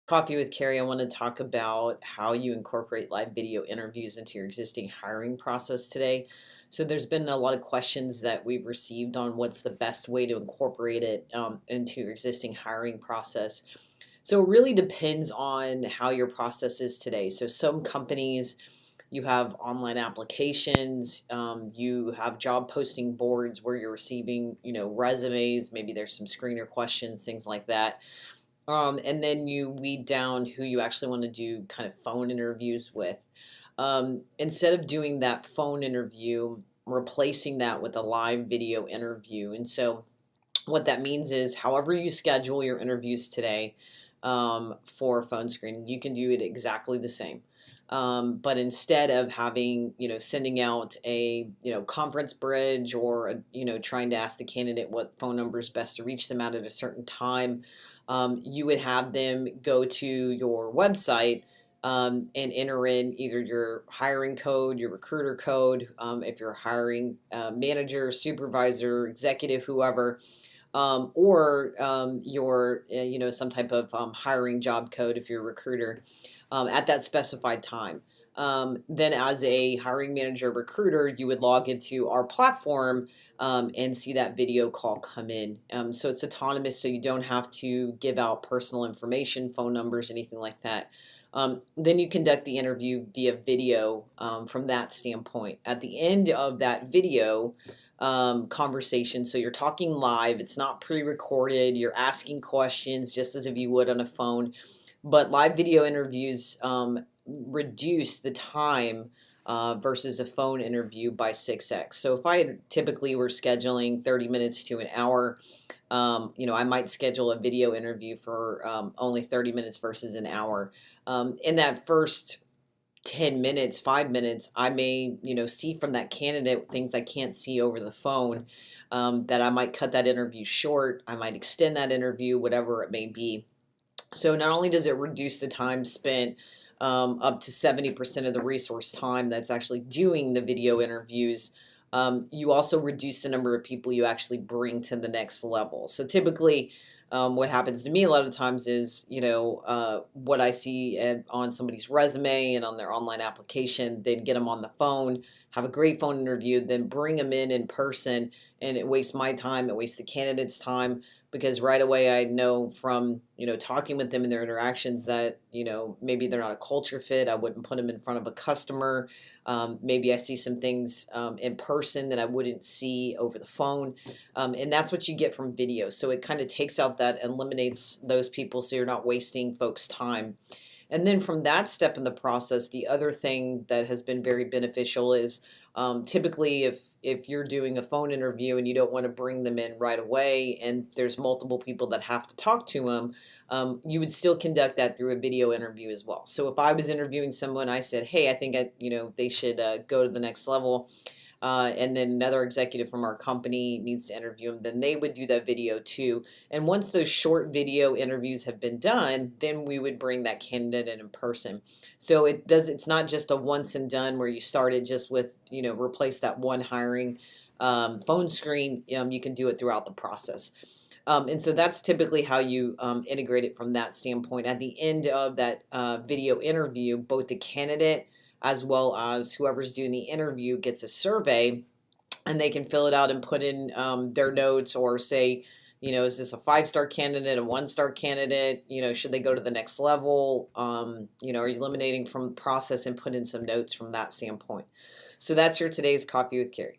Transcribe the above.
Coffee with Carrie, I want to talk about how you incorporate live video interviews into your existing hiring process today. So, there's been a lot of questions that we've received on what's the best way to incorporate it into your existing hiring process. So, it really depends on how your process is today. So, some companies, you have online applications, you have job posting boards where you're receiving, resumes, maybe there's some screener questions, things like that. And then you weed down who you actually want to do kind of phone interviews with. Instead of doing that phone interview, replacing that with a live video interview. And so, what that means is, however you schedule your interviews today for phone screening, you can do it exactly the same. But instead of having, sending out a, conference bridge or, trying to ask the candidate what phone number is best to reach them at a certain time, you would have them go to your website and enter in either your hiring code, your recruiter code, if you're a hiring manager, supervisor, executive, whoever, or your, some type of hiring job code if you're a recruiter at that specified time. Then, as a hiring manager recruiter, you would log into our platform and see that video call come in. So it's autonomous, so you don't have to give out personal information, phone numbers, anything like that. Then you conduct the interview via video from that standpoint. At the end of that video conversation, so you're talking live, it's not pre recorded, you're asking questions just as if you would on a phone. But live video interviews reduce the time versus a phone interview by 6x. So if typically were scheduling 30 minutes to an hour, I might schedule a video interview for only 30 minutes versus an hour. In that first 10 minutes, 5 minutes, I may, see from that candidate things I can't see over the phone, that I might cut that interview short. I might extend that interview, whatever it may be. So not only does it reduce the time spent up to 70% of the resource time that's actually doing the video interviews, you also reduce the number of people you actually bring to the next level. So typically, what happens to me a lot of times is, what I see on somebody's resume and on their online application, they'd get them on the phone, have a great phone interview, then bring them in person, and it wastes my time, it wastes the candidate's time, because right away I know from, talking with them in their interactions that, maybe they're not a culture fit. I wouldn't put them in front of a customer. Maybe I see some things in person that I wouldn't see over the phone. And that's what you get from video. So it kind of takes out that, eliminates those people, so you're not wasting folks' time. And then from that step in the process, the other thing that has been very beneficial is, typically if you're doing a phone interview and you don't want to bring them in right away and there's multiple people that have to talk to them, you would still conduct that through a video interview as well. So if I was interviewing someone, I said, hey, I think they should go to the next level. And then another executive from our company needs to interview them, then they would do that video too. And once those short video interviews have been done, then we would bring that candidate in person. So it's not just a once and done where you started just with, replace that one hiring phone screen. You can do it throughout the process. And so that's typically how you integrate it from that standpoint. At the end of that video interview, both the candidate as well as whoever's doing the interview gets a survey, and they can fill it out and put in their notes, or say, is this a 5-star candidate, a 1-star candidate? Should they go to the next level? Are you eliminating from the process, and put in some notes from that standpoint. So that's your today's Coffee with Carrie.